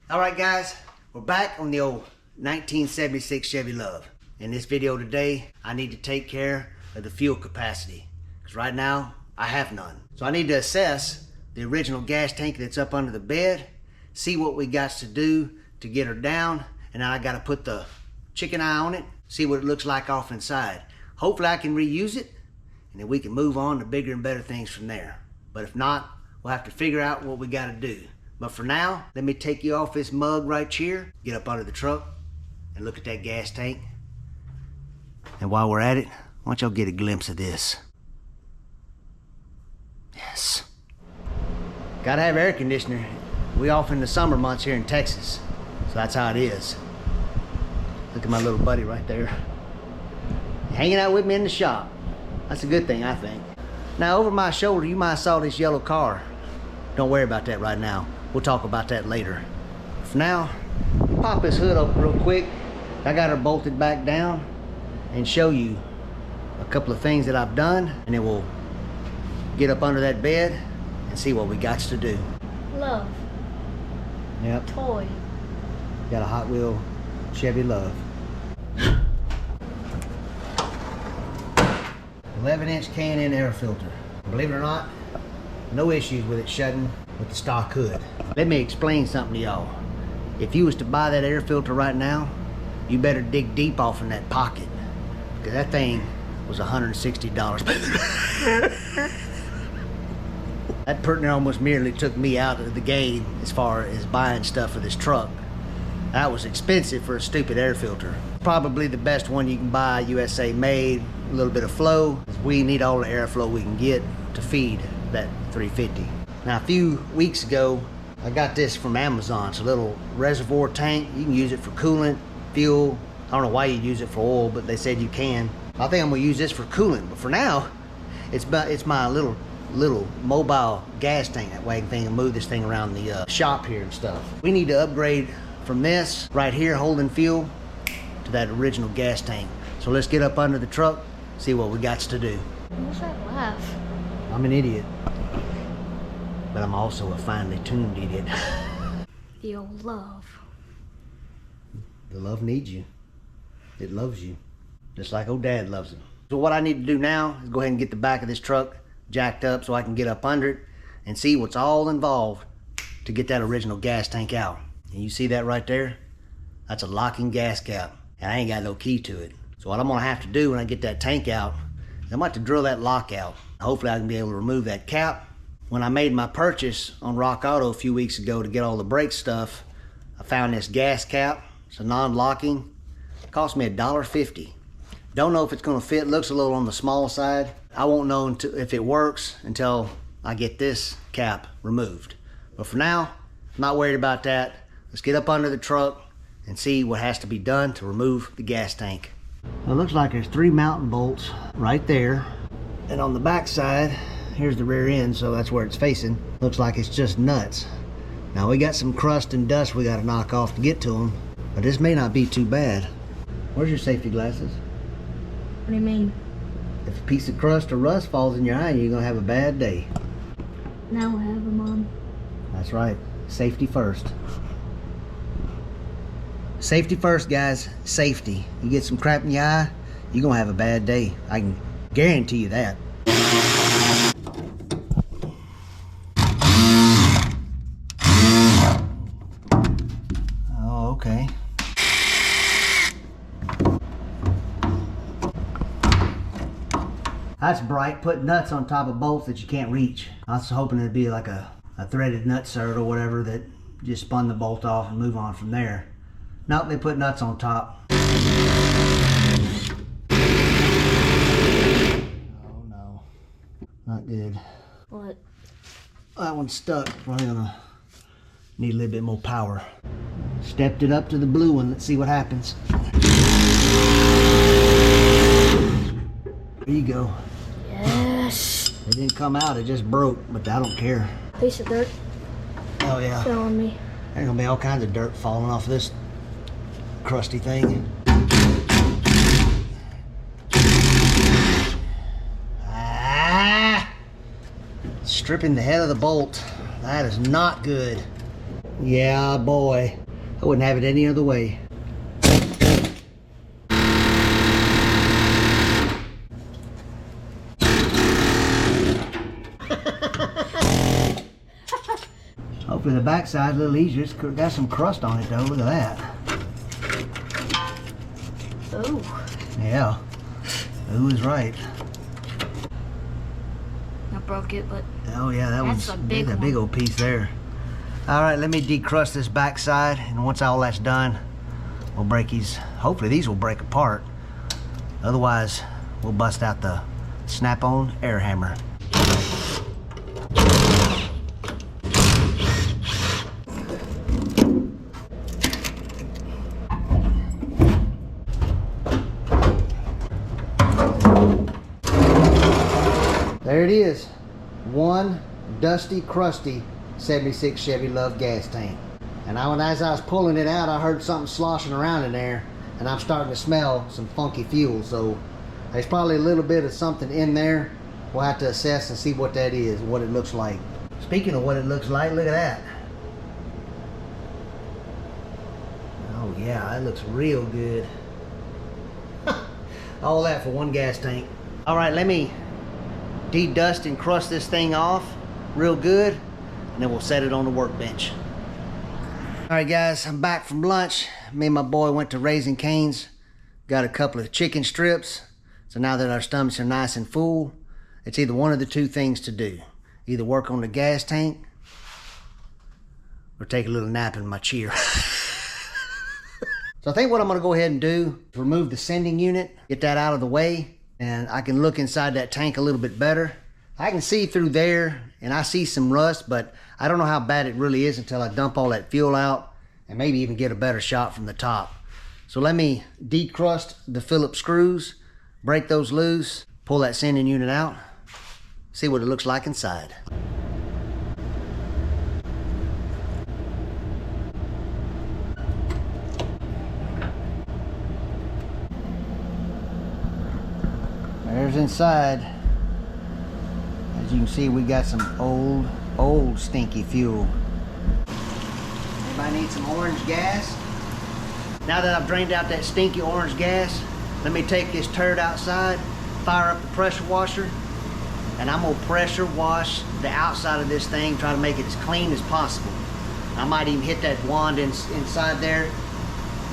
Alright guys, we're back on the old 1976 Chevy Luv. In this video today, I need to take care of the fuel capacity. Because right now, I have none. So I need to assess the original gas tank that's up under the bed, see what we got to do to get her down, and then I got to put the chicken eye on it, see what it looks like off inside. Hopefully I can reuse it, and then we can move on to bigger and better things from there. But if not, we'll have to figure out what we got to do. But for now, let me take you off this mug right here, get up under the truck, and look at that gas tank. And while we're at it, why don't y'all get a glimpse of this? Yes. Gotta have air conditioner. We off in the summer months here in Texas, so that's how it is. Look at my little buddy right there, hanging out with me in the shop. That's a good thing, I think. Now, over my shoulder, you might have saw this yellow car. Don't worry about that right now. We'll talk about that later. For now, pop this hood up real quick. I got her bolted back down and show you a couple of things that I've done, and then we'll get up under that bed and see what we got to do. Love. Yep. Toy. Got a Hot Wheel Chevy Luv. 11-inch K&N air filter. Believe it or not, no issues with it shutting with the stock hood. Let me explain something to y'all. If you was to buy that air filter right now, you better dig deep off in that pocket, because that thing was $160. That pretty almost merely took me out of the game as far as buying stuff for this truck. That was expensive for a stupid air filter. Probably the best one you can buy, USA made, a little bit of flow. We need all the airflow we can get to feed that 350. Now, a few weeks ago, I got this from Amazon. It's a little reservoir tank. You can use it for coolant, fuel. I don't know why you use it for oil, but they said you can. I think I'm gonna use this for coolant, but for now, it's my little mobile gas tank. That way I can move this thing around the shop here and stuff. We need to upgrade from this right here holding fuel to that original gas tank. So let's get up under the truck, see what we got to do. What's that laugh? I'm an idiot, but I'm also a finely tuned idiot. The old love. The love needs you. It loves you, just like old Dad loves him. So what I need to do now is go ahead and get the back of this truck jacked up so I can get up under it and see what's all involved to get that original gas tank out. And you see that right there? That's a locking gas cap, and I ain't got no key to it. So what I'm gonna have to do when I get that tank out, I'm gonna have to drill that lock out. Hopefully I can be able to remove that cap. When I made my purchase on Rock Auto a few weeks ago to get all the brake stuff, I found this gas cap. It's a non-locking. It cost me $1.50. Don't know if it's gonna fit. Looks a little on the small side. I won't know if it works until I get this cap removed. But for now, I'm not worried about that. Let's get up under the truck and see what has to be done to remove the gas tank. Well, it looks like there's 3 mounting bolts right there. And on the back side, here's the rear end, so that's where it's facing. Looks like it's just nuts. Now we got some crust and dust we gotta knock off to get to them, but this may not be too bad. Where's your safety glasses? What do you mean? If a piece of crust or rust falls in your eye, you're gonna have a bad day. Now I have them on. That's right, safety first. Safety first, guys, safety. You get some crap in your eye, you're gonna have a bad day. I can guarantee you that. Oh, okay. That's bright, put nuts on top of bolts that you can't reach. I was hoping it'd be like a threaded nut cert or whatever that just spun the bolt off and move on from there. Nope, they put nuts on top. Oh no, not good. What? That one's stuck. Probably gonna need a little bit more power. Stepped it up to the blue one. Let's see what happens. There you go. Yes. It didn't come out, it just broke, but I don't care. Piece of dirt. Oh yeah. Fell on me. There's gonna be all kinds of dirt falling off this crusty thing. Stripping the head of the bolt. That is not good. Yeah, boy. I wouldn't have it any other way. Hopefully the backside a little easier. It's got some crust on it though. Look at that. Oh. Yeah. Ooh is right. I broke it, but Oh yeah, that's a big old piece there. All right, let me decrust this backside, and once all that's done, we'll break these. Hopefully these will break apart. Otherwise, we'll bust out the snap-on air hammer. There it is. One dusty, crusty 76 Chevy Luv gas tank. And as I was pulling it out, I heard something sloshing around in there, and I'm starting to smell some funky fuel. So there's probably a little bit of something in there. We'll have to assess and see what that is, what it looks like. Speaking of what it looks like, look at that. Oh yeah, that looks real good. All that for one gas tank. All right, let me de-dust and crust this thing off real good, and then we'll set it on the workbench. All right guys, I'm back from lunch. Me and my boy went to Raising Cane's, got a couple of chicken strips. So now that our stomachs are nice and full, it's either one of the two things to do. Either work on the gas tank or take a little nap in my chair. So I think what I'm gonna go ahead and do is remove the sending unit, get that out of the way, and I can look inside that tank a little bit better. I can see through there, and I see some rust, but I don't know how bad it really is until I dump all that fuel out and maybe even get a better shot from the top. So let me decrust the Phillips screws, break those loose, pull that sending unit out, see what it looks like inside. There's inside. As you can see, we got some old stinky fuel. Anybody need some orange gas? Now that I've drained out that stinky orange gas, let me take this turd outside, fire up the pressure washer, and I'm gonna pressure wash the outside of this thing, try to make it as clean as possible. I might even hit that wand inside there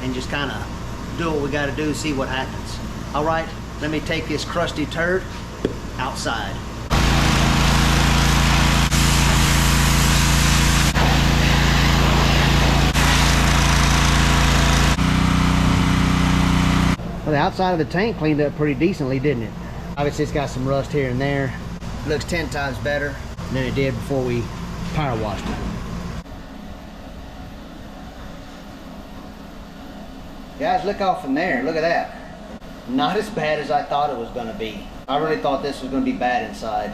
and just kind of do what we gotta do, see what happens. All right, let me take this crusty turd outside. Well, the outside of the tank cleaned up pretty decently, didn't it? Obviously, it's got some rust here and there. It looks 10 times better than it did before we power washed it. Guys, look off from there. Look at that. Not as bad as I thought it was going to be. I really thought this was going to be bad inside.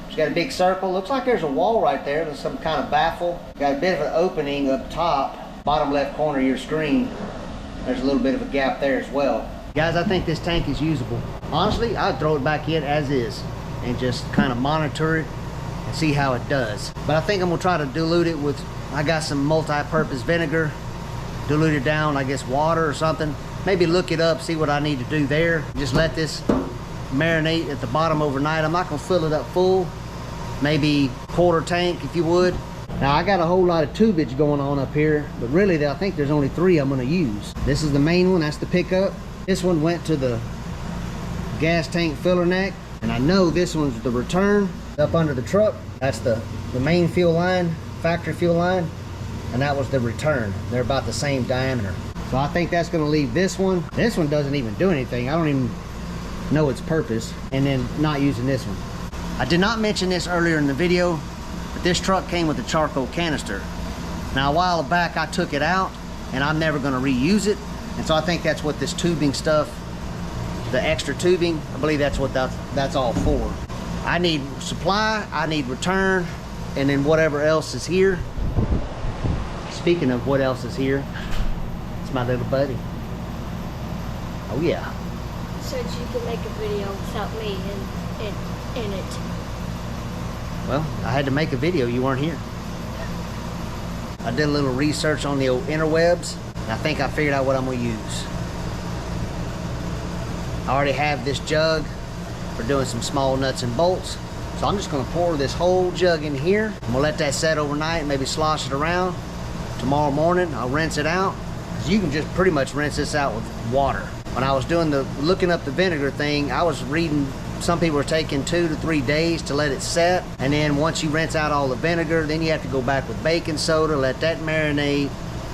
It's got a big circle. Looks like there's a wall right there. There's some kind of baffle. Got a bit of an opening up top, bottom left corner of your screen. There's a little bit of a gap there as well. Guys, I think this tank is usable. Honestly, I'd throw it back in as is and just kind of monitor it and see how it does. But I think I'm gonna try to dilute it with, I got some multi-purpose vinegar, dilute it down, I guess water or something. Maybe look it up, see what I need to do there. Just let this marinate at the bottom overnight. I'm not gonna fill it up full, maybe quarter tank if you would. Now I got a whole lot of tubage going on up here, but really I think there's only 3 I'm gonna use. This is the main one, that's the pickup. This one went to the gas tank filler neck, and I know this one's the return up under the truck. That's the main fuel line, factory fuel line, and that was the return. They're about the same diameter. So I think that's gonna leave this one. This one doesn't even do anything. I don't even know its purpose, and then not using this one. I did not mention this earlier in the video, but this truck came with a charcoal canister. Now a while back I took it out, and I'm never gonna reuse it. And so I think that's what this tubing stuff, the extra tubing, I believe that's what that's all for. I need supply, I need return, and then whatever else is here. Speaking of what else is here, it's my little buddy. Oh yeah. Said you could make a video without me in it. Well, I had to make a video, you weren't here. I did a little research on the old interwebs, and I think I figured out what I'm gonna use. I already have this jug for doing some small nuts and bolts. So I'm just gonna pour this whole jug in here. I'm gonna let that set overnight, maybe slosh it around. Tomorrow morning, I'll rinse it out. You can just pretty much rinse this out with water. When I was doing looking up the vinegar thing, I was reading some people are taking 2 to 3 days to let it set. And then once you rinse out all the vinegar, then you have to go back with baking soda, let that marinate.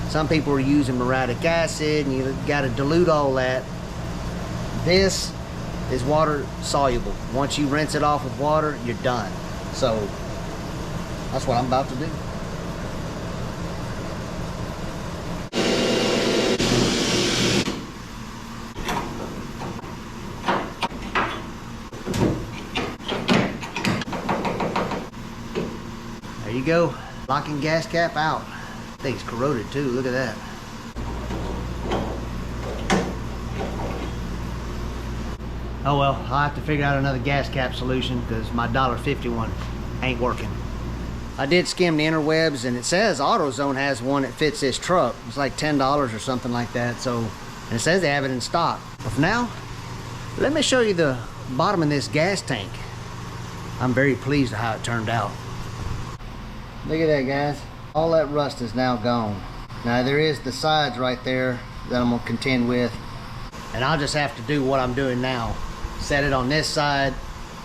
Some people are using muriatic acid, and you gotta dilute all that. This is water soluble. Once you rinse it off with water, you're done. So that's what I'm about to do. There you go. Locking gas cap out. Thing's corroded too. Look at that. Oh well, I'll have to figure out another gas cap solution because my $1.50 one ain't working. I did skim the interwebs, and it says AutoZone has one that fits this truck. It's like $10 or something like that. So, and it says they have it in stock. But for now, let me show you the bottom of this gas tank. I'm very pleased with how it turned out. Look at that, guys. All that rust is now gone. Now there is the sides right there that I'm gonna contend with, and I'll just have to do what I'm doing now. Set it on this side,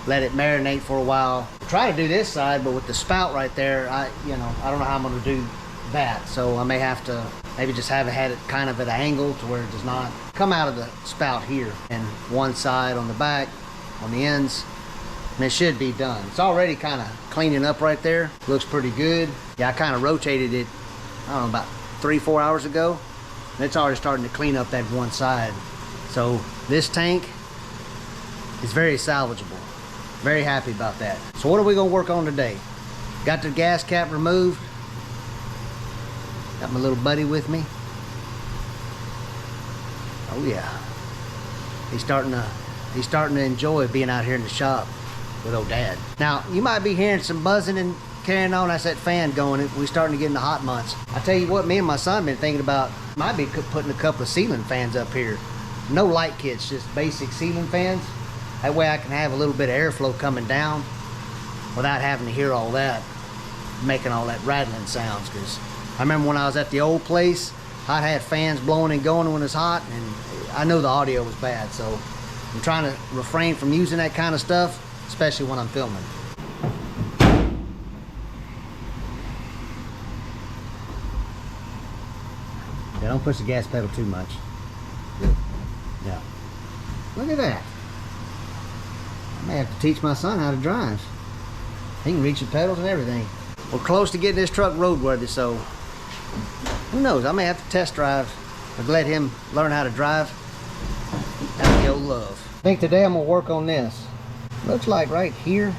let it marinate for a while. Try to do this side, but with the spout right there, I don't know how I'm gonna do that. So I may have to maybe just have it kind of at an angle to where it does not come out of the spout here, and one side on the back, on the ends, and it should be done. It's already kind of cleaning up right there. Looks pretty good. Yeah, I kind of rotated it, I don't know, about 3-4 hours ago, and it's already starting to clean up that one side. So this tank is very salvageable. Very happy about that. So what are we gonna work on today? Got the gas cap removed. Got my little buddy with me. Oh yeah. He's starting to enjoy being out here in the shop with old Dad. Now, you might be hearing some buzzing and carrying on. That's that fan going. We're starting to get in the hot months. I tell you what, me and my son been thinking about, might be putting a couple of ceiling fans up here. No light kits, just basic ceiling fans. That way I can have a little bit of airflow coming down without having to hear all that, making all that rattling sounds. Because I remember when I was at the old place, I had fans blowing and going when it's hot, and I know the audio was bad. So I'm trying to refrain from using that kind of stuff, especially when I'm filming. Yeah, don't push the gas pedal too much. Good. Yeah. Look at that. I may have to teach my son how to drive. He can reach the pedals and everything. We're close to getting this truck roadworthy, so who knows? I may have to test drive or let him learn how to drive. That's the old Luv. I think today I'm gonna work on this. Looks like right here,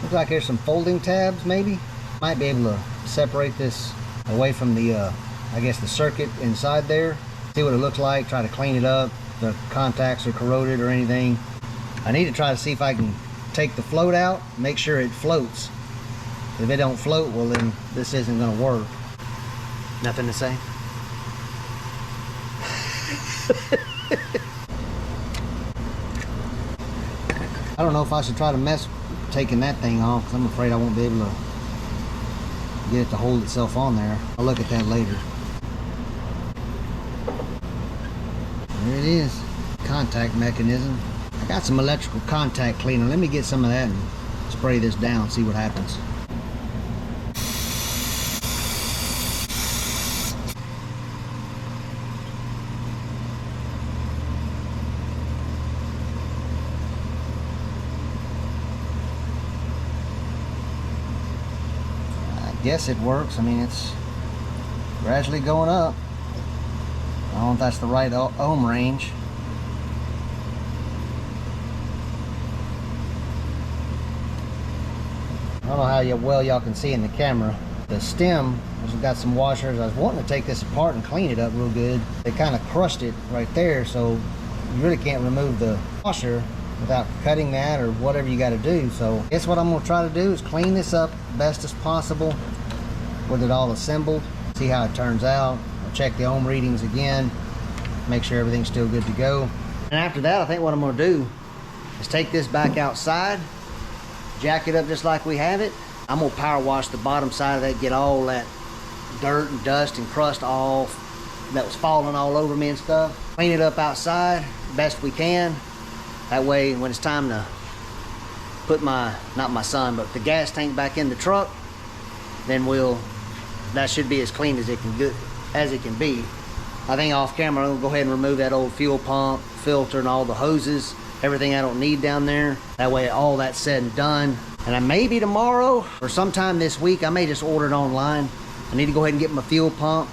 looks like there's some folding tabs maybe. Might be able to separate this away from the, I guess the circuit inside there. See what it looks like, try to clean it up. If the contacts are corroded or anything. I need to try to see if I can take the float out, make sure it floats. If it don't float, well then this isn't gonna work. Nothing to say? I don't know if I should try to mess taking that thing off, because I'm afraid I won't be able to get it to hold itself on there. I'll look at that later. There it is, contact mechanism. I got some electrical contact cleaner. Let me get some of that and spray this down, see what happens. I guess it works. I mean, it's gradually going up. I don't know if that's the right ohm range. I don't know how well y'all can see in the camera. The stem has got some washers. I was wanting to take this apart and clean it up real good. They kind of crushed it right there, so you really can't remove the washer without cutting that or whatever you got to do. So I guess what I'm going to try to do is clean this up best as possible. with it all assembled, see how it turns out. I'll check the ohm readings again, make sure everything's still good to go. And after that, I think what I'm gonna do is take this back outside, jack it up just like we have it. I'm gonna power wash the bottom side of that, get all that dirt and dust and crust off that was falling all over me and stuff. Clean it up outside best we can. That way when it's time to put not my son, but the gas tank back in the truck, then that should be as clean as it can be. I think off camera I'll go ahead and remove that old fuel pump, filter, and all the hoses, everything I don't need down there. That way all that's said and done. And maybe tomorrow or sometime this week, I may just order it online. I need to go ahead and get my fuel pump,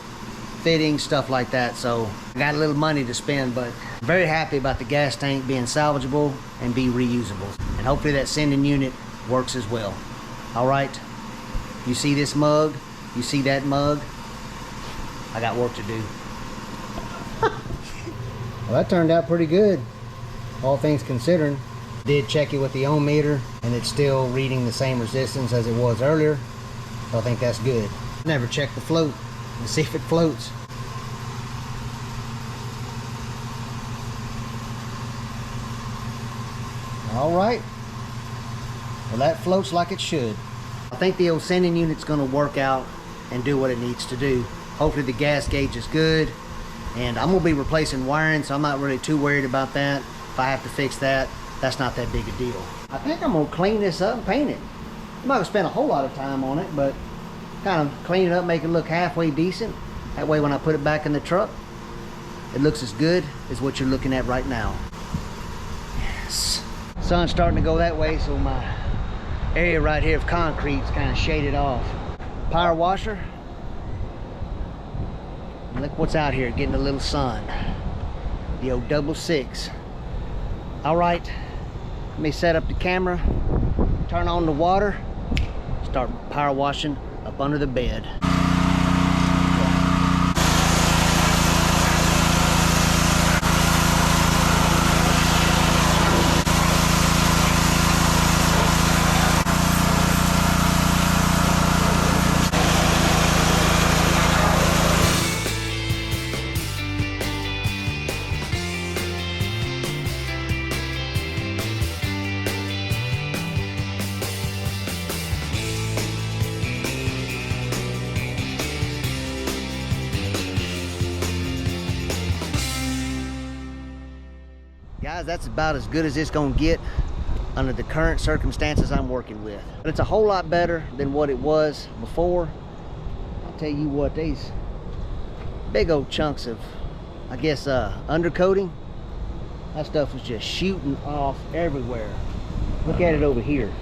fittings, stuff like that. So I got a little money to spend, but I'm very happy about the gas tank being salvageable and be reusable. And hopefully that sending unit works as well. All right, you see this mug, you see that mug, I got work to do. Well, that turned out pretty good, all things considering. Did check it with the ohm meter, and it's still reading the same resistance as it was earlier, so I think that's good. Never check the float and see if it floats. All right, well, that floats like it should. I think the old sending unit's gonna work out and do what it needs to do. Hopefully the gas gauge is good, and I'm gonna be replacing wiring, so I'm not really too worried about that. If I have to fix that, that's not that big a deal. I think I'm gonna clean this up and paint it. I'm not gonna spend a whole lot of time on it, but kind of clean it up, make it look halfway decent. That way when I put it back in the truck, it looks as good as what you're looking at right now. Yes. Sun's starting to go that way, so my area right here of concrete is kind of shaded off. Power washer. Look what's out here, getting a little sun. The old 66. All right, let me set up the camera, turn on the water, start power washing up under the bed. Guys, that's about as good as it's gonna get under the current circumstances I'm working with. But it's a whole lot better than what it was before. I'll tell you what, these big old chunks of, I guess, undercoating, that stuff was just shooting off everywhere. Look at it over here.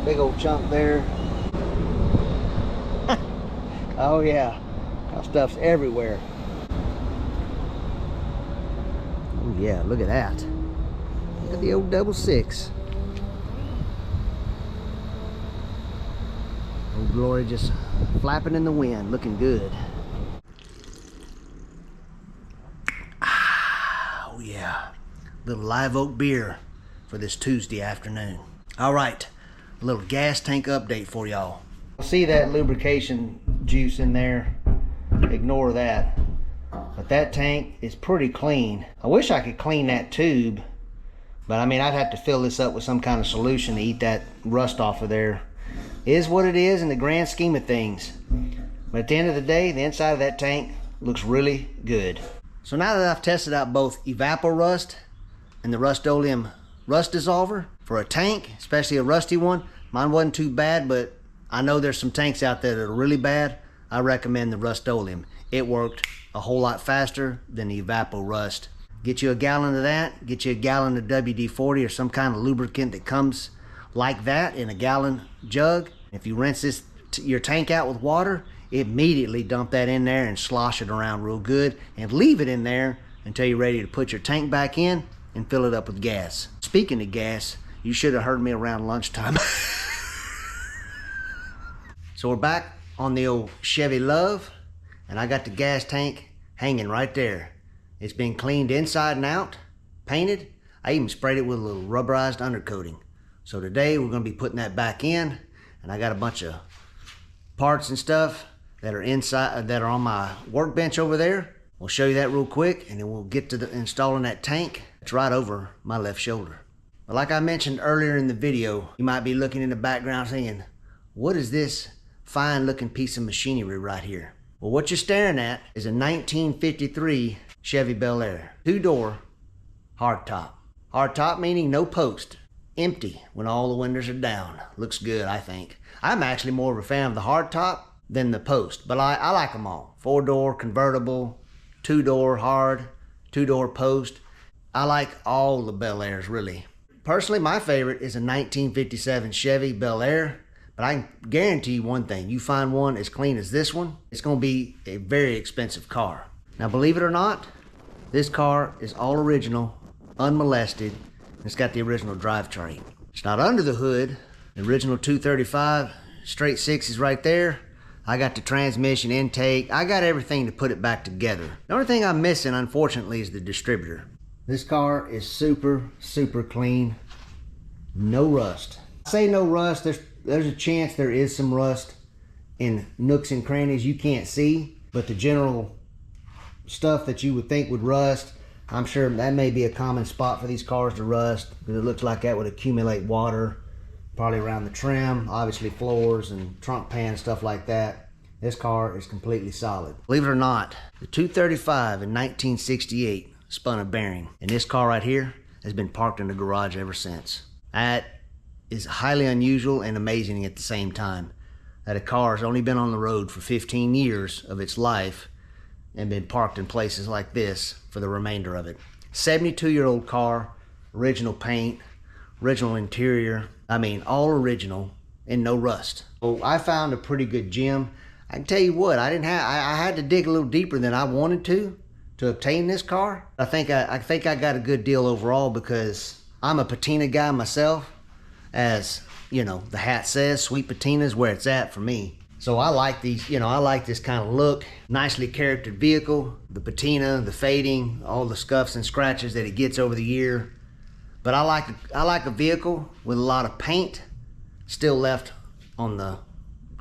Big old chunk there. Oh yeah, that stuff's everywhere. Oh yeah, look at that. Look at the old 66. Old Glory just flapping in the wind, looking good. Oh yeah, little live oak beer for this Tuesday afternoon. All right, a little gas tank update for y'all. See that lubrication juice in there? Ignore that. But that tank is pretty clean. I wish I could clean that tube, but I mean, I'd have to fill this up with some kind of solution to eat that rust off of there. It is what it is in the grand scheme of things. But at the end of the day, the inside of that tank looks really good. So now that I've tested out both Evapor-Rust and the Rust-Oleum rust dissolver for a tank, especially a rusty one, mine wasn't too bad, but I know there's some tanks out there that are really bad. I recommend the Rust-Oleum. It worked a whole lot faster than the Evapor-Rust. Get you a gallon of that, get you a gallon of WD-40 or some kind of lubricant that comes like that in a gallon jug. If you rinse your tank out with water, immediately dump that in there and slosh it around real good and leave it in there until you're ready to put your tank back in and fill it up with gas. Speaking of gas, you should have heard me around lunchtime. So we're back on the old Chevy Luv, and I got the gas tank hanging right there. It's been cleaned inside and out, painted. I even sprayed it with a little rubberized undercoating. So today we're gonna be putting that back in, and I got a bunch of parts and stuff that are inside, that are on my workbench over there. We'll show you that real quick, and then we'll get to installing that tank. It's right over my left shoulder. But like I mentioned earlier in the video, you might be looking in the background saying, what is this fine looking piece of machinery right here? Well, what you're staring at is a 1953 Chevy Bel Air. 2-door, hardtop. Hardtop meaning no post. Empty when all the windows are down. Looks good, I think. I'm actually more of a fan of the hardtop than the post, but I like them all. 4-door, convertible, 2-door hard, 2-door post. I like all the Bel Airs, really. Personally, my favorite is a 1957 Chevy Bel Air, but I can guarantee you one thing. You find one as clean as this one, it's going to be a very expensive car. Now, believe it or not, this car is all original, unmolested, and it's got the original drivetrain. It's not under the hood. The original 235 straight sixes right there. I got the transmission intake. I got everything to put it back together. The only thing I'm missing, unfortunately, is the distributor. This car is super, super clean. No rust. I say no rust. There's a chance there is some rust in nooks and crannies you can't see, but the general stuff that you would think would rust, I'm sure that may be a common spot for these cars to rust, because it looks like that would accumulate water, probably around the trim, obviously floors and trunk pan, stuff like that. This car is completely solid. Believe it or not, the 235 in 1968 spun a bearing, and this car right here has been parked in the garage ever since. That is highly unusual and amazing at the same time, that a car has only been on the road for 15 years of its life and been parked in places like this for the remainder of it. 72-year-old car, original paint, original interior. I mean, all original and no rust. So I found a pretty good gem. I can tell you what, I had to dig a little deeper than I wanted to obtain this car. I think I got a good deal overall, because I'm a patina guy myself. As you know, the hat says, sweet patina is where it's at for me. So I like these, I like this kind of look. Nicely charactered vehicle, the patina, the fading, all the scuffs and scratches that it gets over the year. But I like a vehicle with a lot of paint still left on the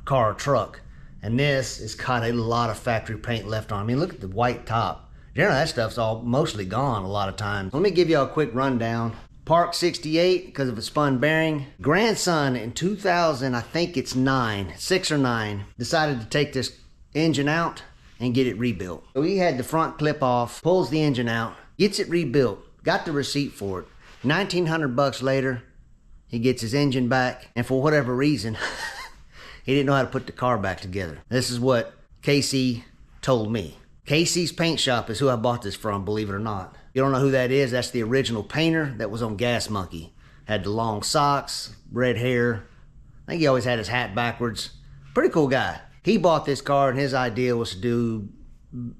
car or truck. And this has got a lot of factory paint left on. I mean, look at the white top. Generally, that stuff's all mostly gone a lot of times. Let me give you a quick rundown. Park 68 because of a spun bearing. Grandson in 2000, I think it's 6 or 9, decided to take this engine out and get it rebuilt. So he had the front clip off, pulls the engine out, gets it rebuilt, got the receipt for it. $1,900 later, he gets his engine back, and for whatever reason, he didn't know how to put the car back together. This is what KC told me. KC's Paint Shop is who I bought this from, believe it or not. You don't know who that is? That's the original painter that was on Gas Monkey. Had the long socks, red hair. I think he always had his hat backwards. Pretty cool guy. He bought this car, and his idea was to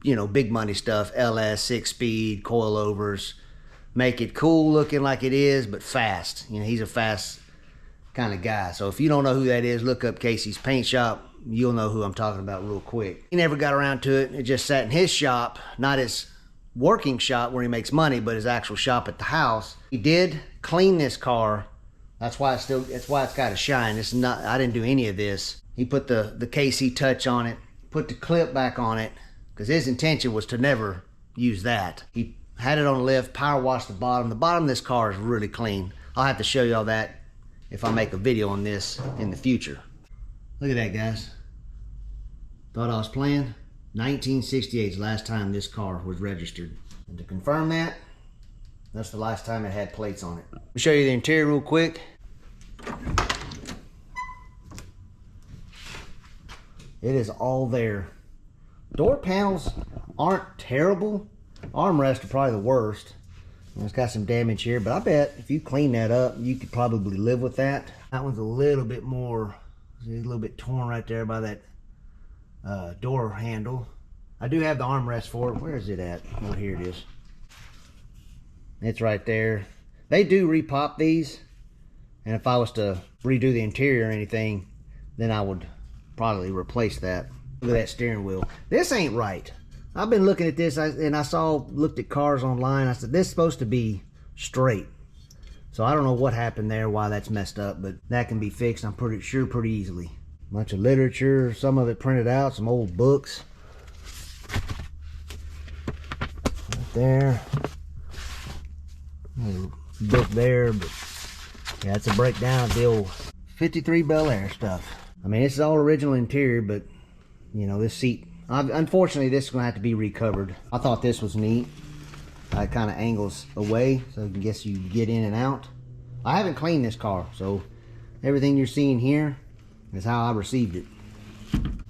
do, big money stuff. LS, 6-speed, coilovers. Make it cool looking like it is, but fast. He's a fast kind of guy. So if you don't know who that is, look up Casey's Paint Shop. You'll know who I'm talking about real quick. He never got around to it. It just sat in his shop, not his working shop where he makes money, but his actual shop at the house. He did clean this car. That's why it's got a shine. It's not, I didn't do any of this. He put the KC touch on it, put the clip back on it, because his intention was to never use that. He had it on lift, power washed the bottom. The bottom of this car is really clean. I'll have to show you all that if I make a video on this in the future. Look at that, guys. Thought I was playing. 1968 is the last time this car was registered. And to confirm that, that's the last time it had plates on it. Let me show you the interior real quick. It is all there. Door panels aren't terrible. Armrests are probably the worst. It's got some damage here, but I bet if you clean that up, you could probably live with that. That one's a little bit more, a little bit torn right there by that door handle. I do have the armrest for it. Where is it at? Oh, here it is. It's right there. They do repop these, and if I was to redo the interior or anything, then I would probably replace that. Look at that steering wheel. This ain't right. I've been looking at this, and I looked at cars online. I said, this is supposed to be straight. So I don't know what happened there, why that's messed up, but that can be fixed, I'm pretty sure, pretty easily. Bunch of literature, some of it printed out, some old books. Right there. Little book there, but yeah, it's a breakdown of the old 53 Bel Air stuff. I mean, it's all original interior, but you know, this seat, unfortunately, this is gonna have to be recovered. I thought this was neat. It kind of angles away, so I guess you get in and out. I haven't cleaned this car, so everything you're seeing here is how I received it.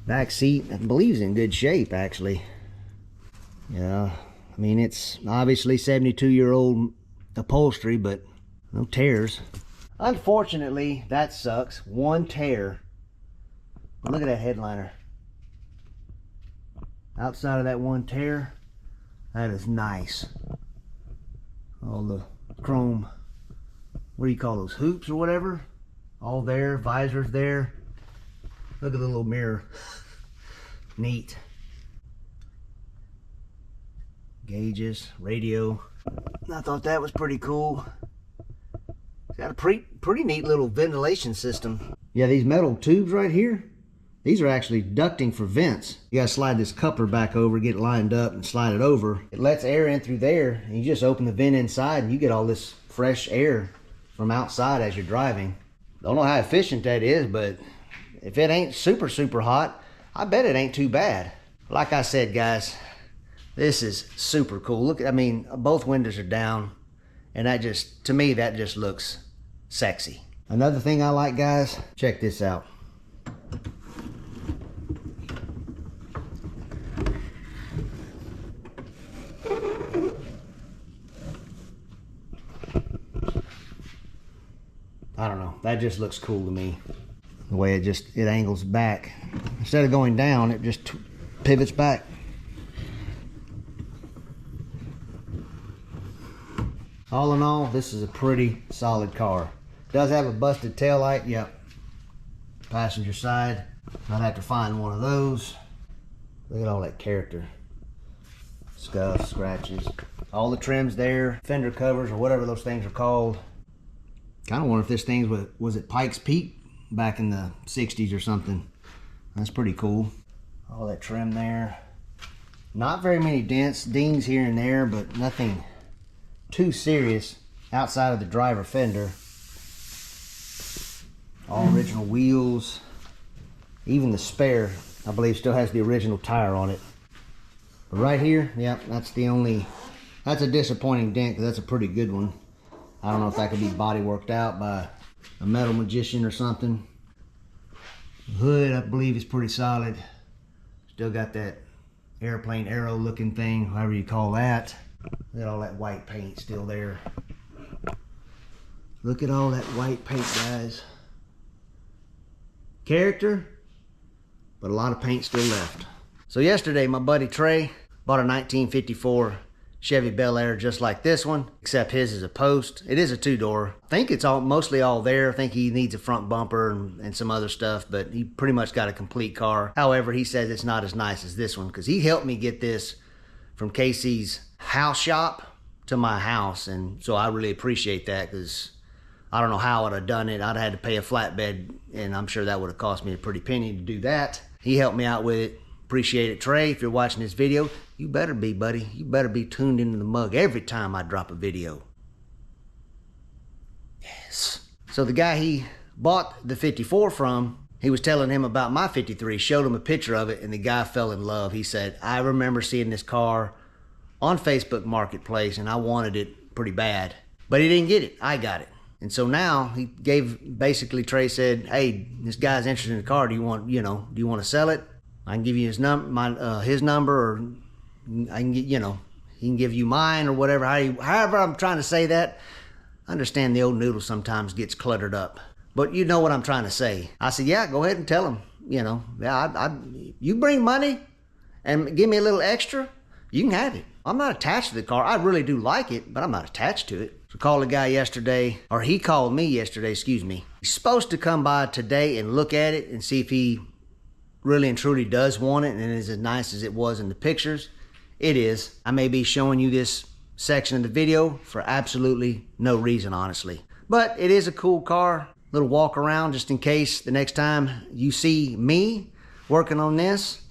Back seat, I believe, is in good shape, actually. Yeah, I mean, it's obviously 72-year-old upholstery, but no tears. Unfortunately, that sucks. One tear. Look at that headliner. Outside of that one tear, that is nice. All the chrome, what do you call those, hoops or whatever? All there, visors there. Look at the little mirror. Neat. Gauges, radio. I thought that was pretty cool. It's got a pretty neat little ventilation system. Yeah, these metal tubes right here, these are actually ducting for vents. You gotta slide this coupler back over, get it lined up and slide it over. It lets air in through there, and you just open the vent inside and you get all this fresh air from outside as you're driving. Don't know how efficient that is, but if it ain't super, super hot, I bet it ain't too bad. Like I said, guys, this is super cool. Look, I mean, both windows are down, and that just, to me, that just looks sexy. Another thing I like, guys, check this out. I don't know, that just looks cool to me. The way it angles back. Instead of going down, it just pivots back. All in all, this is a pretty solid car. Does have a busted taillight, yep. Passenger side, I'd have to find one of those. Look at all that character. Scuffs, scratches. All the trims there, fender covers or whatever those things are called. Kind of wonder if this thing was at Pikes Peak back in the 60s or something. That's pretty cool. All that trim there. Not very many dings here and there, but nothing too serious outside of the driver fender. All original wheels. Even the spare, I believe, still has the original tire on it. But right here, yep, that's a disappointing dent, because that's a pretty good one. I don't know if that could be body worked out by a metal magician or something. The hood, I believe, is pretty solid. Still got that airplane arrow looking thing, however you call that. Look at all that white paint still there. Look at all that white paint, guys. Character, but a lot of paint still left. So yesterday, my buddy Trey bought a 1954 Chevy Bel Air just like this one, except his is a post. It is a two-door. I think it's mostly all there. I think he needs a front bumper and some other stuff, but he pretty much got a complete car. However, he says it's not as nice as this one, because he helped me get this from Casey's house shop to my house, and so I really appreciate that, because I don't know how I would have done it. I'd have had to pay a flatbed, and I'm sure that would have cost me a pretty penny to do that. He helped me out with it. Appreciate it, Trey. If you're watching this video, you better be, buddy. You better be tuned into the mug every time I drop a video. Yes. So the guy he bought the 54 from, he was telling him about my 53, showed him a picture of it, and the guy fell in love. He said, I remember seeing this car on Facebook Marketplace, and I wanted it pretty bad. But he didn't get it. I got it. And so now he basically Trey said, hey, this guy's interested in the car. Do you want to sell it? I can give you his number, or I can get, he can give you mine or whatever. However I'm trying to say that. I understand the old noodle sometimes gets cluttered up, but you know what I'm trying to say. I said, yeah, go ahead and tell him, you bring money and give me a little extra, you can have it. I'm not attached to the car. I really do like it, but I'm not attached to it. So called the guy yesterday, or he called me yesterday, excuse me. He's supposed to come by today and look at it and see if he really and truly does want it and is as nice as it was in the pictures. It is. I may be showing you this section of the video for absolutely no reason, honestly. But it is a cool car. little walk around just in case the next time you see me working on this.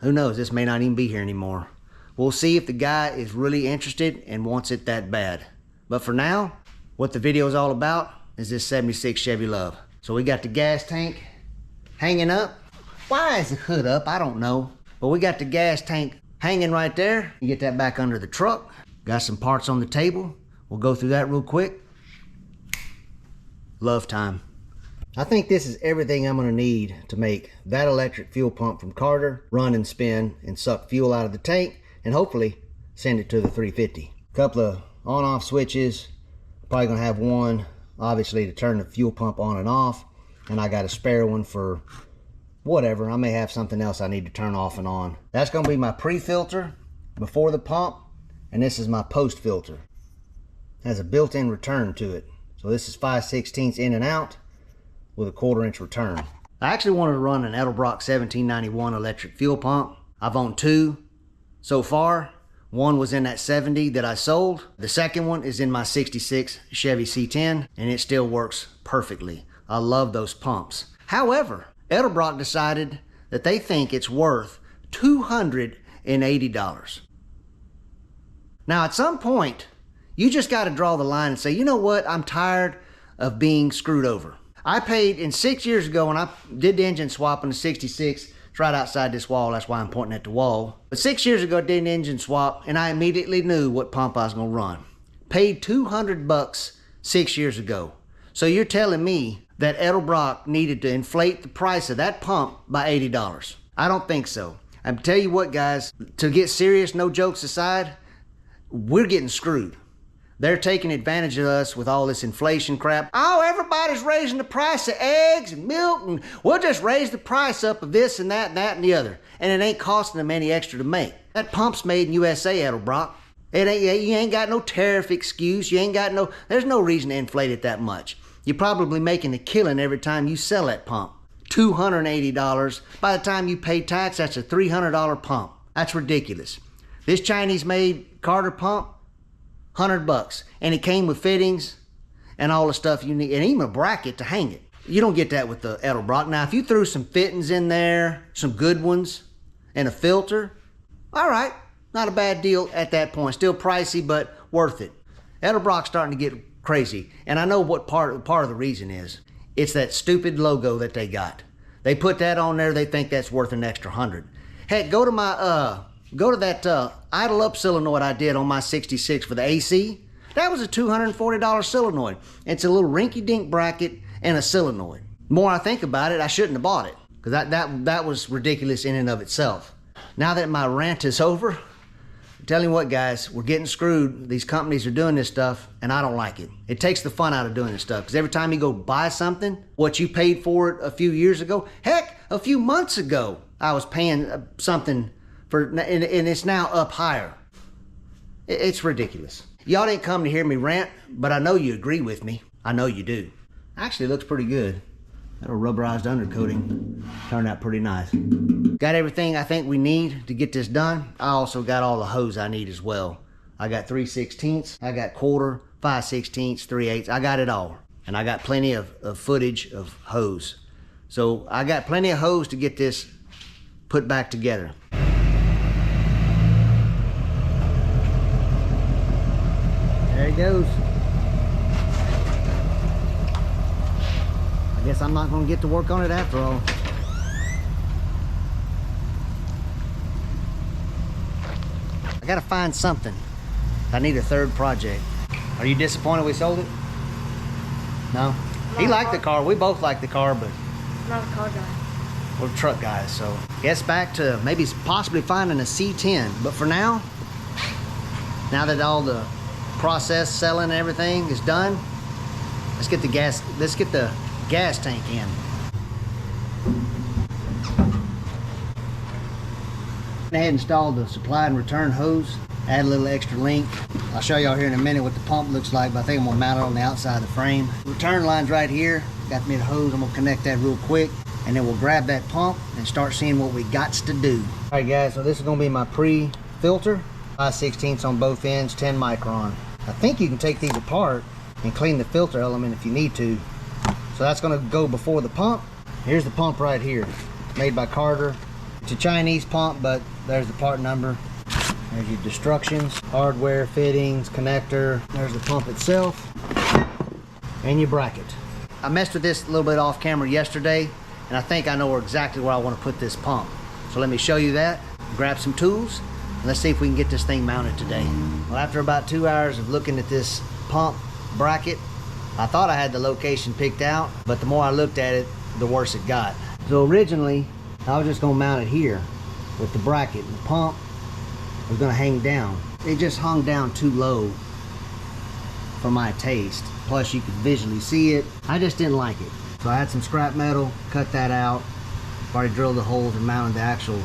Who knows, this may not even be here anymore. We'll see if the guy is really interested and wants it that bad. But for now, what the video is all about is this 76 Chevy Luv. So we got the gas tank hanging up. Why is the hood up? I don't know. But we got the gas tank hanging right there. You get that back under the truck. Got some parts on the table. We'll go through that real quick. Love time. I think this is everything I'm gonna need to make that electric fuel pump from Carter run and spin and suck fuel out of the tank and hopefully send it to the 350. Couple of on-off switches. Probably gonna have one, obviously, to turn the fuel pump on and off. And I got a spare one for whatever. I may have something else I need to turn off and on. That's gonna be my pre-filter before the pump. And this is my post filter. Has a built-in return to it. So this is 5/16 in and out with a 1/4 inch return. I actually wanted to run an Edelbrock 1791 electric fuel pump. I've owned 2 so far. One was in that 70 that I sold. The second one is in my 66 Chevy C10 and it still works perfectly. I love those pumps. However, Edelbrock decided that they think it's worth $280. Now at some point, you just got to draw the line and say, you know what, I'm tired of being screwed over. I paid, in 6 years ago when I did the engine swap on the 66, it's right outside this wall, that's why I'm pointing at the wall. But 6 years ago I did an engine swap and I immediately knew what pump I was gonna run. Paid $200 6 years ago. So you're telling me that Edelbrock needed to inflate the price of that pump by $80. I don't think so. I'm tell you what guys, to get serious, no jokes aside, we're getting screwed. They're taking advantage of us with all this inflation crap. Oh, everybody's raising the price of eggs and milk, and we'll just raise the price up of this and that and the other. And it ain't costing them any extra to make. That pump's made in USA, Edelbrock. You ain't got no tariff excuse. There's no reason to inflate it that much. You're probably making a killing every time you sell that pump. $280. By the time you pay tax, that's a $300 pump. That's ridiculous. This Chinese-made Carter pump, $100, and it came with fittings and all the stuff you need, and even a bracket to hang it. You don't get that with the Edelbrock. Now, if you threw some fittings in there, some good ones, and a filter, all right, not a bad deal at that point. Still pricey, but worth it. Edelbrock's starting to get crazy, and I know what part of the reason is. It's that stupid logo that they got. They put that on there. They think that's worth an extra $100. Heck, go to that idle up solenoid I did on my 66 for the AC. That was a $240 solenoid. It's a little rinky-dink bracket and a solenoid. The more I think about it, I shouldn't have bought it, because that was ridiculous in and of itself. Now that my rant is over, I'm telling you what guys, we're getting screwed. These companies are doing this stuff and I don't like it. It takes the fun out of doing this stuff, because every time you go buy something, what you paid for it a few years ago, heck, a few months ago, I was paying something and it's now up higher. It's ridiculous. Y'all didn't come to hear me rant, but I know you agree with me. I know you do. Actually, it looks pretty good. That rubberized undercoating turned out pretty nice. Got everything I think we need to get this done. I also got all the hose I need as well. I got 3/16, I got 1/4, 5/16, 3/8. I got it all. And I got plenty of footage of hose. So I got plenty of hose to get this put back together. There he goes. I guess I'm not going to get to work on it after all. I got to find something. I need a third project. Are you disappointed we sold it? No? He liked the car. We both liked the car, but I'm not a car guy. we're truck guys, so guess back to maybe possibly finding a C10. But for now that all the process selling and everything is done, let's get the gas tank in. I had installed the supply and return hose, add a little extra length. I'll show y'all here in a minute what the pump looks like, but I think I'm gonna mount it on the outside of the frame. Return line's right here. Got me the hose. I'm gonna connect that real quick, and then we'll grab that pump and start seeing what we gots to do. All right guys, so this is gonna be my pre-filter. 5/16 on both ends, 10 micron. I think you can take these apart and clean the filter element if you need to. So that's gonna go before the pump. Here's the pump right here, made by Carter. It's a Chinese pump, but there's the part number. There's your instructions, hardware, fittings, connector. There's the pump itself and your bracket. I messed with this a little bit off camera yesterday, and I think I know exactly where I want to put this pump. So let me show you that, grab some tools, and let's see if we can get this thing mounted today. Well, after about 2 hours of looking at this pump bracket, I thought I had the location picked out, but the more I looked at it, the worse it got. So originally, I was just gonna mount it here with the bracket. The pump was gonna hang down. It just hung down too low for my taste. Plus you could visually see it. I just didn't like it. So I had some scrap metal, cut that out. Already drilled the holes and mounted the actual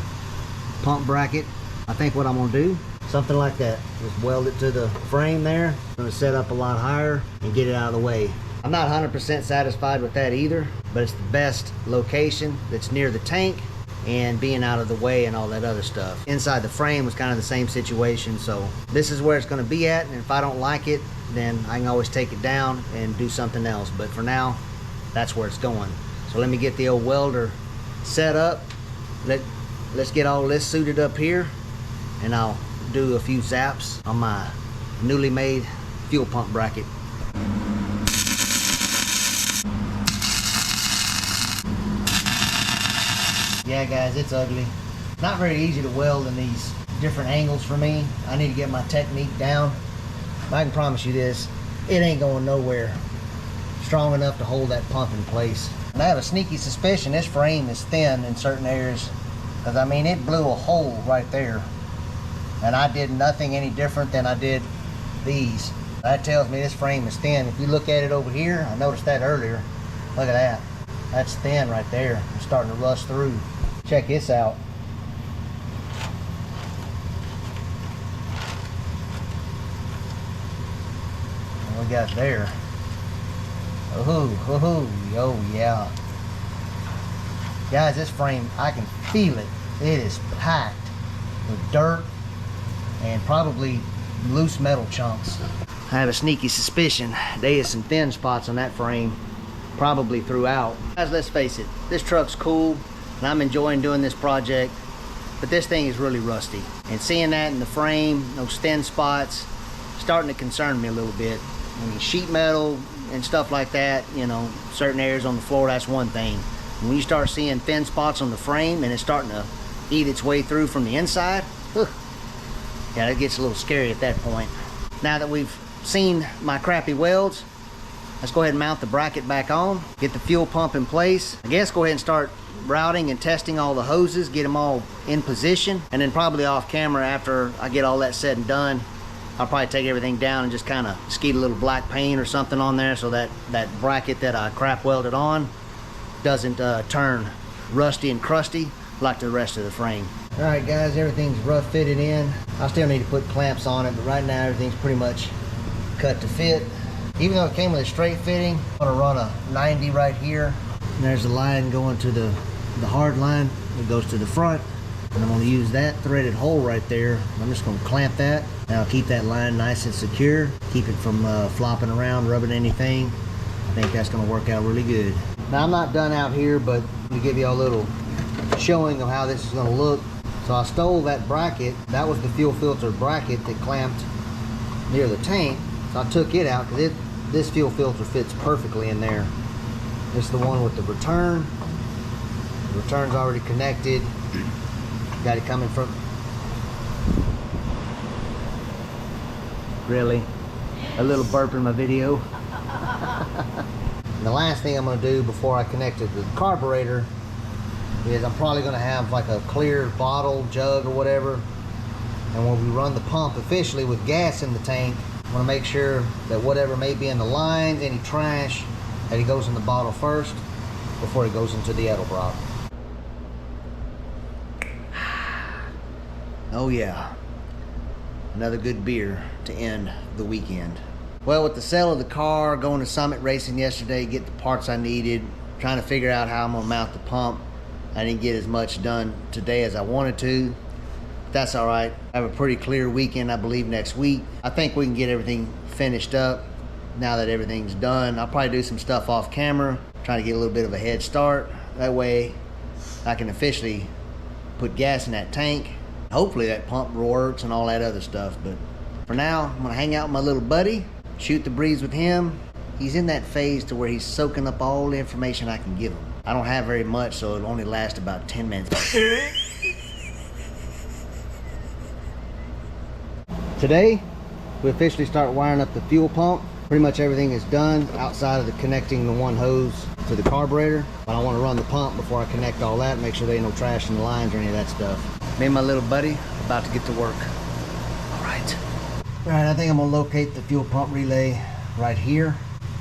pump bracket. I think what I'm gonna do, something like that. Just weld it to the frame there. I'm gonna set up a lot higher and get it out of the way. I'm not 100% satisfied with that either, but it's the best location that's near the tank and being out of the way and all that other stuff. Inside the frame was kind of the same situation, so this is where it's gonna be at, and if I don't like it, then I can always take it down and do something else. But for now, that's where it's going. So let me get the old welder set up. Let's get all this suited up here, and I'll do a few zaps on my newly made fuel pump bracket. Yeah guys, it's ugly. Not very easy to weld in these different angles for me. I need to get my technique down. I can promise you this, it ain't going nowhere strong enough to hold that pump in place. And I have a sneaky suspicion this frame is thin in certain areas, because I mean it blew a hole right there, and I did nothing any different than I did these. That tells me this frame is thin. If you look at it over here, I noticed that earlier. Look at that. That's thin right there. It's starting to rust through. Check this out. What we got there? Oh yeah. Guys, this frame, I can feel it. It is packed with dirt and probably loose metal chunks. I have a sneaky suspicion there is some thin spots on that frame, probably throughout. Guys, let's face it, this truck's cool and I'm enjoying doing this project, but this thing is really rusty. And seeing that in the frame, those thin spots, starting to concern me a little bit. I mean, sheet metal and stuff like that, you know, certain areas on the floor, that's one thing. When you start seeing thin spots on the frame and it's starting to eat its way through from the inside, yeah, it gets a little scary at that point. Now that we've seen my crappy welds, let's go ahead and mount the bracket back on, get the fuel pump in place. I guess go ahead and start routing and testing all the hoses, get them all in position, and then probably off camera after I get all that said and done, I'll probably take everything down and just kind of skeet a little black paint or something on there so that that bracket that I crap welded on doesn't turn rusty and crusty like the rest of the frame. All right guys, everything's rough fitted in. I still need to put clamps on it, but right now everything's pretty much cut to fit. Even though it came with a straight fitting, I'm gonna run a 90 right here. And there's the line going to the hard line that goes to the front. And I'm gonna use that threaded hole right there. I'm just gonna clamp that. And I'll keep that line nice and secure. Keep it from flopping around, rubbing anything. I think that's gonna work out really good. Now I'm not done out here, but to give you a little showing of how this is gonna look. So I stole that bracket. That was the fuel filter bracket that clamped near the tank. So I took it out because this fuel filter fits perfectly in there. This is the one with the return. The return's already connected. Got it coming from... Really? A little burp in my video. And the last thing I'm going to do before I connect it to the carburetor is I'm probably going to have like a clear bottle, jug or whatever. And when we run the pump officially with gas in the tank, I want to make sure that whatever may be in the lines, any trash, that it goes in the bottle first before it goes into the Edelbrock. Oh yeah, another good beer to end the weekend. Well, with the sale of the car, going to Summit Racing yesterday, get the parts I needed, trying to figure out how I'm gonna mount the pump. I didn't get as much done today as I wanted to. That's all right. I have a pretty clear weekend, I believe, next week. I think we can get everything finished up now that everything's done. I'll probably do some stuff off camera Trying to get a little bit of a head start. That way I can officially put gas in that tank. Hopefully that pump works and all that other stuff. But for now, I'm gonna hang out with my little buddy, shoot the breeze with him. He's in that phase to where he's soaking up all the information I can give him. I don't have very much, so it'll only last about 10 minutes. Today, we officially start wiring up the fuel pump. Pretty much everything is done outside of the connecting the one hose to the carburetor. But I want to run the pump before I connect all that, make sure there ain't no trash in the lines or any of that stuff. Me and my little buddy about to get to work. All right, I think I'm gonna locate the fuel pump relay right here.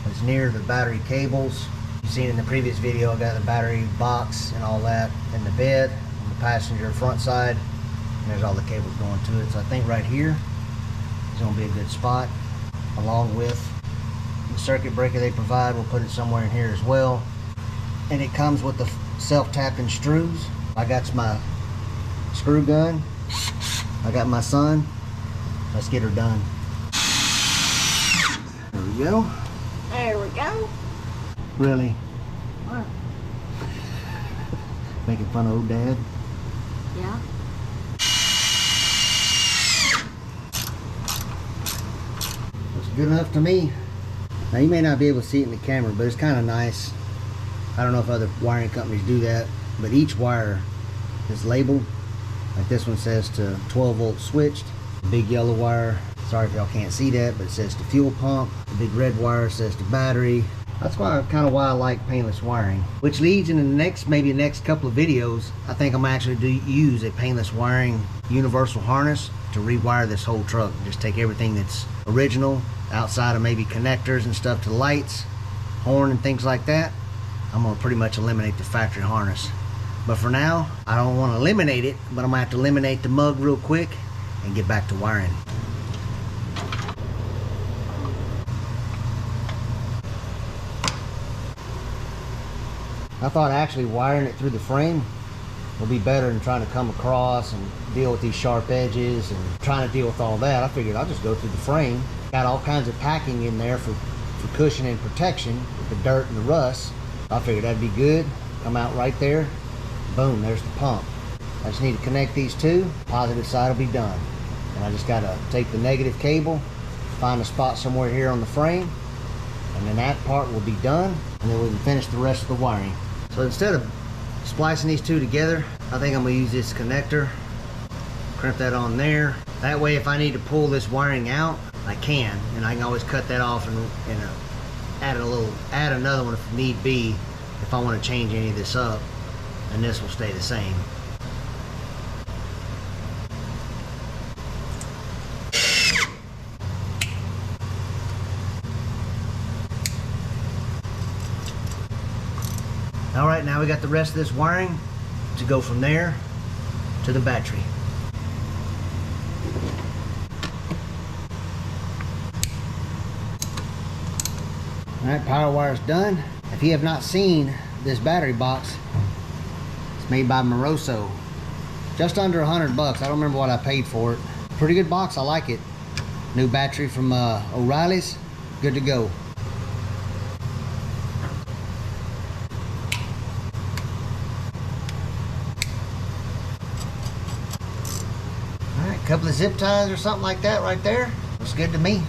It's near the battery cables. You've seen in the previous video, I got the battery box and all that in the bed on the passenger front side. And there's all the cables going to it. So I think right here is gonna be a good spot, along with the circuit breaker they provide. We'll put it somewhere in here as well. And it comes with the self-tapping screws. I got my screw gun. I got my son. Let's get her done. There we go. There we go. Really? What? Making fun of old dad? Yeah. Looks good enough to me. Now you may not be able to see it in the camera, but it's kind of nice. I don't know if other wiring companies do that, but each wire is labeled. Like this one says to 12 volt switched. The big yellow wire, sorry if y'all can't see that, but it says to fuel pump. The big red wire says to battery. That's why I like painless wiring. Which leads into maybe the next couple of videos. I think I'm actually use a painless wiring universal harness to rewire this whole truck. Just take everything that's original, outside of maybe connectors and stuff to the lights, horn and things like that. I'm gonna pretty much eliminate the factory harness. But for now, I don't want to eliminate it, but I'm gonna have to eliminate the mug real quick and get back to wiring. I thought actually wiring it through the frame will be better than trying to come across and deal with these sharp edges and trying to deal with all that. I figured I'll just go through the frame. Got all kinds of packing in there for cushion and protection with the dirt and the rust. I figured that'd be good. Come out right there. Boom, there's the pump. I just need to connect these two. Positive side will be done. And I just gotta take the negative cable, find a spot somewhere here on the frame, and then that part will be done, and then we can finish the rest of the wiring. So instead of splicing these two together, I think I'm gonna use this connector, crimp that on there. That way if I need to pull this wiring out, I can, and I can always cut that off and add another one if need be, if I want to change any of this up, and this will stay the same. All right, now we got the rest of this wiring to go from there to the battery. All right, power wire's done. If you have not seen this battery box, it's made by Moroso. Just under $100 bucks. I don't remember what I paid for it. Pretty good box, I like it. New battery from O'Reilly's, good to go. All right, couple of zip ties or something like that right there. Looks good to me.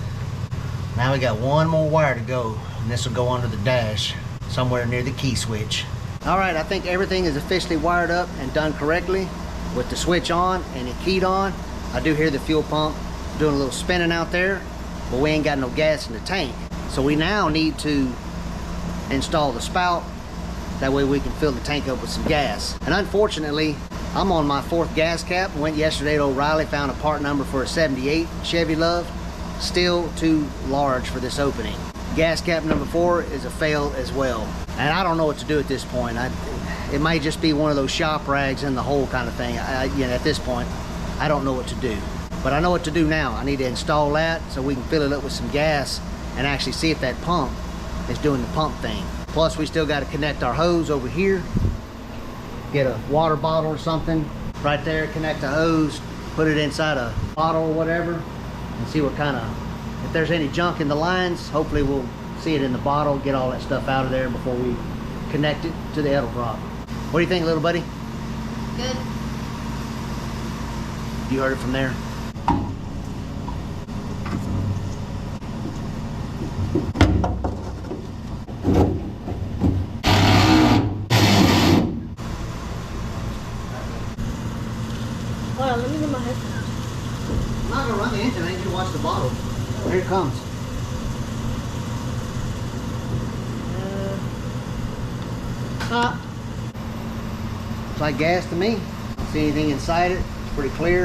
Now we got one more wire to go, and this will go under the dash, somewhere near the key switch. All right, I think everything is officially wired up and done correctly with the switch on and it keyed on. I do hear the fuel pump doing a little spinning out there, but we ain't got no gas in the tank. So we now need to install the spout. That way we can fill the tank up with some gas. And unfortunately, I'm on my 4th gas cap. Went yesterday to O'Reilly, found a part number for a 78 Chevy Luv. Still too large for this opening. Gas cap number 4 is a fail as well. And I don't know what to do at this point. It might just be one of those shop rags in the hole kind of thing. At this point, I don't know what to do. But I know what to do now. I need to install that so we can fill it up with some gas and actually see if that pump is doing the pump thing. Plus, we still got to connect our hose over here. Get a water bottle or something right there, connect the hose, put it inside a bottle or whatever, and see what kind of, if there's any junk in the lines, hopefully we'll see it in the bottle, get all that stuff out of there before we connect it to the idle drop. What do you think, little buddy? Good. You heard it from there. Hold on, let me get my headphones. I'm not gonna run the engine, I need you to watch the bottle. Here it comes. Hot. It's like gas to me. Don't see anything inside it. It's pretty clear.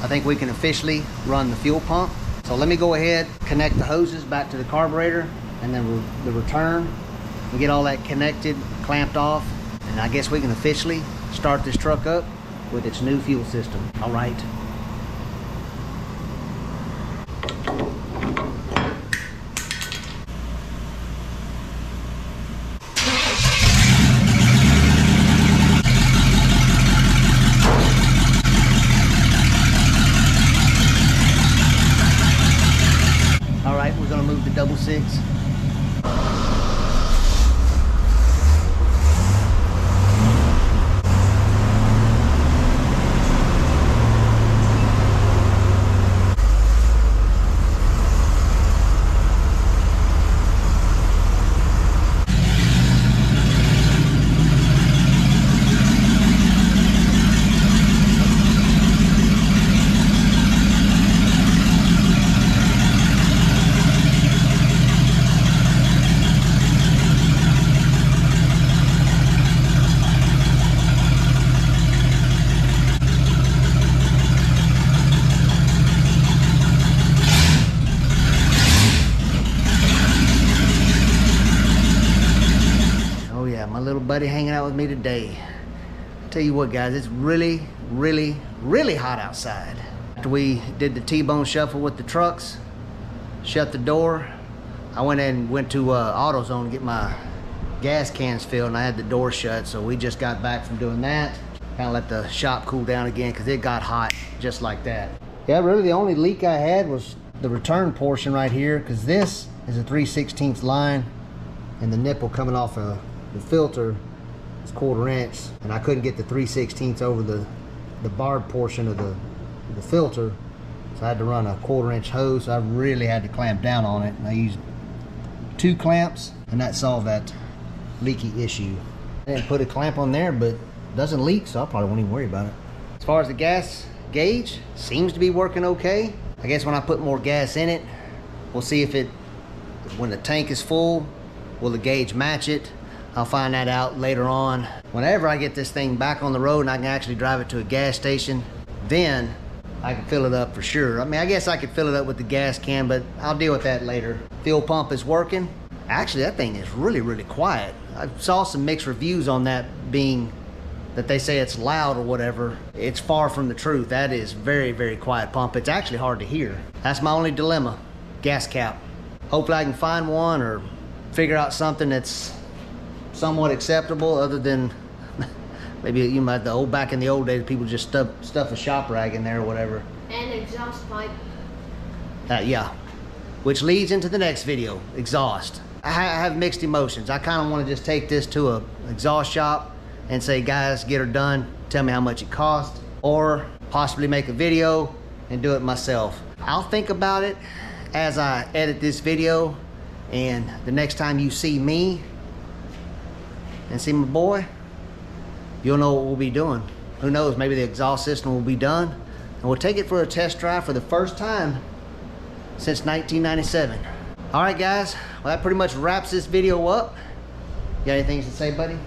I think we can officially run the fuel pump. So let me go ahead, connect the hoses back to the carburetor and then the return. We get all that connected, clamped off, and I guess we can officially start this truck up with its new fuel system. All right. All right, we're gonna move to 66. My little buddy hanging out with me today. Tell you what, guys, it's really, really, really hot outside. After we did the T-bone shuffle with the trucks, shut the door, I went in and went to AutoZone to get my gas cans filled, and I had the door shut, so we just got back from doing that. Kind of let the shop cool down again because it got hot just like that. Yeah, really the only leak I had was the return portion right here, because this is a 3/16 line, and the nipple coming off of the filter is 1/4 inch, and I couldn't get the 3/16 over the barred portion of the filter, so I had to run a 1/4 inch hose. So I really had to clamp down on it, and I used 2 clamps, and that solved that leaky issue. I didn't put a clamp on there, but it doesn't leak, so I probably won't even worry about it. As far as the gas gauge, seems to be working okay. I guess when I put more gas in it, we'll see if when the tank is full, will the gauge match it? I'll find that out later on. Whenever I get this thing back on the road and I can actually drive it to a gas station, then I can fill it up for sure. I mean, I guess I could fill it up with the gas can, but I'll deal with that later. Fuel pump is working. Actually, that thing is really, really quiet. I saw some mixed reviews on that, being that they say it's loud or whatever. It's far from the truth. That is very, very quiet pump. It's actually hard to hear. That's my only dilemma, gas cap. Hopefully I can find one or figure out something that's somewhat acceptable, other than maybe you might, back in the old days, people just stuff a shop rag in there or whatever. And exhaust pipe. Yeah, which leads into the next video, exhaust. I have mixed emotions. I kind of want to just take this to a exhaust shop and say, guys, get her done, tell me how much it cost, or possibly make a video and do it myself. I'll think about it as I edit this video, and the next time you see me and see my boy, you'll know what we'll be doing. Who knows, maybe the exhaust system will be done, and we'll take it for a test drive for the first time since 1997. All right, guys, well, that pretty much wraps this video up. You got anything to say, buddy?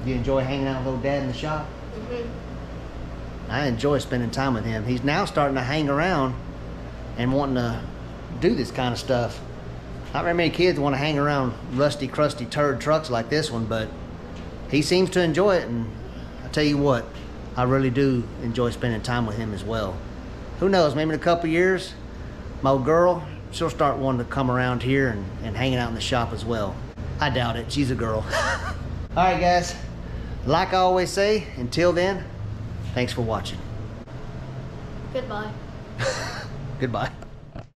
You enjoy hanging out with old dad in the shop? Mm-hmm. I enjoy spending time with him. He's now starting to hang around and wanting to do this kind of stuff. Not very many kids want to hang around rusty, crusty turd trucks like this one, but he seems to enjoy it, and I tell you what, I really do enjoy spending time with him as well. Who knows, maybe in a couple years, my old girl, she'll start wanting to come around here and hanging out in the shop as well. I doubt it, she's a girl. All right, guys, like I always say, until then, thanks for watching. Goodbye. Goodbye.